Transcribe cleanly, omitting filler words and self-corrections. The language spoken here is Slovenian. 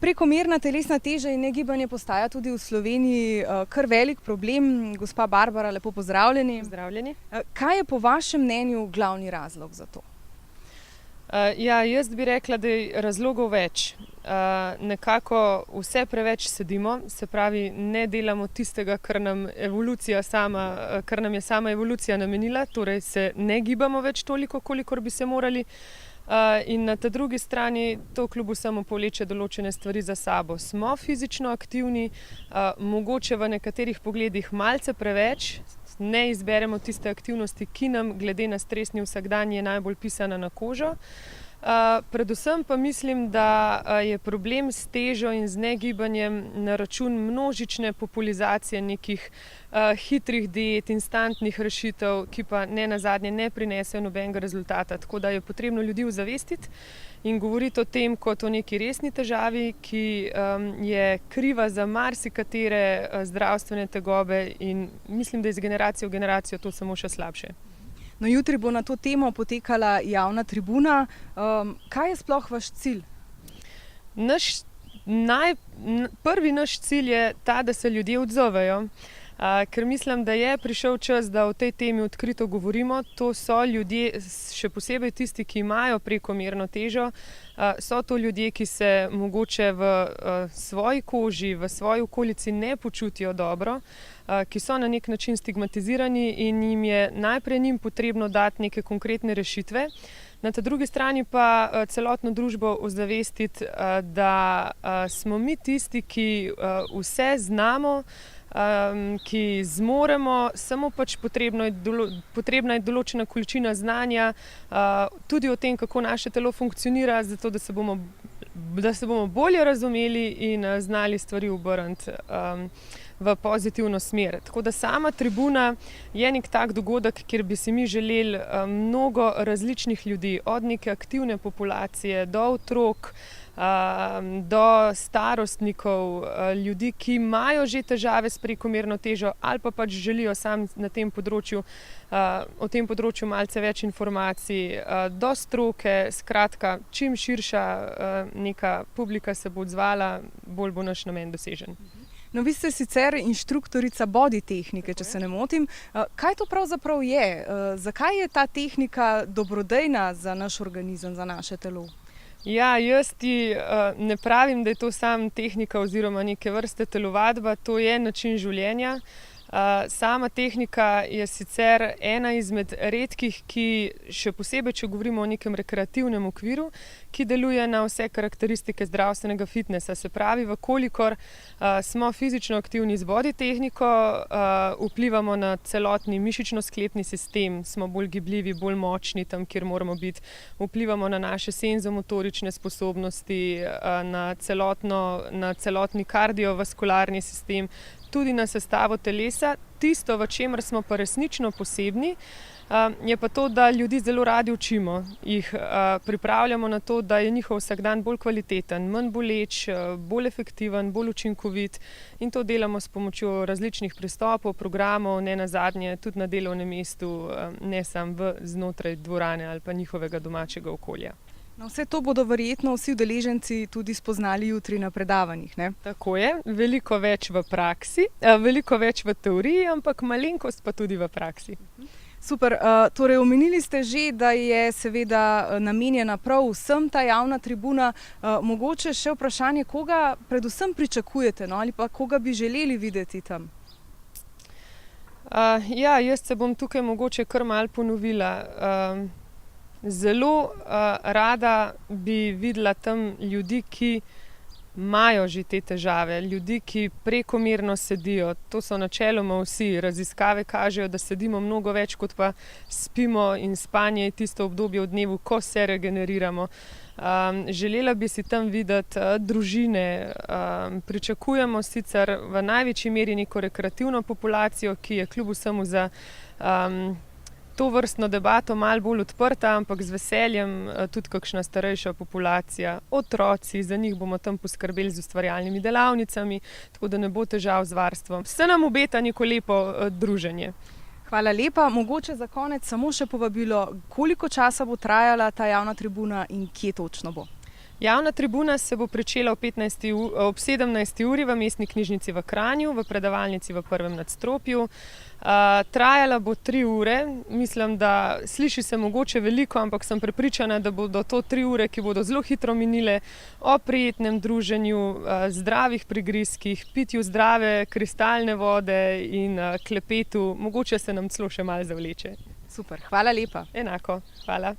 Prekomerna telesna teža in negibanje postaja tudi v Sloveniji kar velik problem. Gospa Barbara, lepo pozdravljeni. Pozdravljeni. Kaj je po vašem mnenju glavni razlog za to? Jaz bi rekla, da je razlogov več. Nekako vse preveč sedimo, se pravi, ne delamo tistega, kar nam je sama evolucija namenila, torej se ne gibamo več toliko, kolikor bi se morali. In na ta drugi strani to kljub vsemu povleče določene stvari za sabo. Smo fizično aktivni, mogoče v nekaterih pogledih malce preveč, ne izberemo tiste aktivnosti, ki nam glede na stresni vsakdan je najbolj pisana na kožo. Predvsem pa mislim, da je problem s težo in z negibanjem na račun množične populizacije nekih hitrih diet, instantnih rešitev, ki pa nenazadnje ne prinesejo nobenega rezultata. Tako da je potrebno ljudi ozavestiti in govoriti o tem kot o neki resni težavi, ki je kriva za marsikatere zdravstvene tegobe in mislim, da je iz generacije v generacijo to samo še slabše. No, jutri bo na to temo potekala javna tribuna. Kaj je sploh vaš cilj? Prvi naš cilj je ta, da se ljudje odzovejo, ker mislim, da je prišel čas, da o tej temi odkrito govorimo. To so ljudje, še posebej tisti, ki imajo prekomerno težo, so to ljudje, ki se mogoče v svoji koži, v svoji okolici ne počutijo dobro, ki so na nek način stigmatizirani in jim je najprej njim potrebno dati neke konkretne rešitve. Na ta drugi strani pa celotno družbo ozavestiti, da smo mi tisti, ki vse znamo, ki zmoremo, samo pač potrebna je določena količina znanja, tudi o tem, kako naše telo funkcionira, zato da se bomo bolje razumeli in znali stvari obrniti v pozitivno smer. Tako da sama tribuna je nek tak dogodek, kjer bi si mi želeli mnogo različnih ljudi, od neke aktivne populacije do otrok, do starostnikov, ljudi, ki imajo že težave s prekomerno težo ali pa pač želijo sam na tem področju, o tem področju malce več informacij, do stroke, skratka, čim širša neka publika se bo odzvala, bolj bo naš namen dosežen. No, vi ste sicer inštruktorica body tehnike, če se ne motim. Kaj to pravzaprav je? Zakaj je ta tehnika dobrodejna za naš organizem, za naše telo? Ja, jaz ti ne pravim, da je to samo tehnika oziroma neke vrste telovadba, to je način življenja. Sama tehnika je sicer ena izmed redkih, ki še posebej, če govorimo o nekem rekreativnem okviru, ki deluje na vse karakteristike zdravstvenega fitnesa. Se pravi, vkolikor smo fizično aktivni z body tehniko, vplivamo na celotni mišično-sklepni sistem, smo bolj gibljivi, bolj močni tam, kjer moramo biti, vplivamo na naše senzomotorične sposobnosti, na celotni kardiovaskularni sistem, tudi na sestavo telesa. Tisto, v čemer smo pa resnično posebni, je pa to, da ljudi zelo radi učimo. Jih pripravljamo na to, da je njihov vsakdan bolj kvaliteten, manj boleč, bolj efektiven, bolj učinkovit in to delamo s pomočjo različnih pristopov, programov, nenazadnje tudi na delovnem mestu, ne samo znotraj dvorane ali pa njihovega domačega okolja. No, vse to bodo verjetno vsi udeleženci tudi spoznali jutri na predavanjih, ne? Tako je, veliko več v praksi, veliko več v teoriji, ampak malenkost pa tudi v praksi. Super, torej omenili ste že, da je seveda namenjena prav vsem ta javna tribuna. Mogoče še vprašanje, koga predvsem pričakujete, no? Ali pa koga bi želeli videti tam? Jaz se bom tukaj mogoče kar malo ponovila. Zelo rada bi videla tam ljudi, ki imajo že te težave, ljudi, ki prekomerno sedijo. To so načeloma vsi. Raziskave kažejo, da sedimo mnogo več, kot pa spimo in spanje je tisto obdobje v dnevu, ko se regeneriramo. Želela bi si tam videti družine. Pričakujemo sicer v največji meri neko rekreativno populacijo, ki je kljub vsemu za to vrstno debato malo bolj odprta, ampak z veseljem tudi kakšna starejša populacija, otroci, za njih bomo tam poskrbeli z ustvarjalnimi delavnicami, tako da ne bo težav z varstvom. Se nam obeta neko lepo druženje. Hvala lepa. Mogoče za konec samo še povabilo, koliko časa bo trajala ta javna tribuna in kje točno bo? Javna tribuna se bo pričela ob 17. uri v Mestni knjižnici v Kranju, v predavalnici v prvem nadstropju. Trajala bo 3 ure. Mislim, da sliši se mogoče veliko, ampak sem prepričana, da bodo to 3 ure, ki bodo zelo hitro minile, o prijetnem druženju, zdravih prigrizkih, pitju zdrave kristalne vode in klepetu. Mogoče se nam celo še malo zavleče. Super, hvala lepa. Enako, hvala.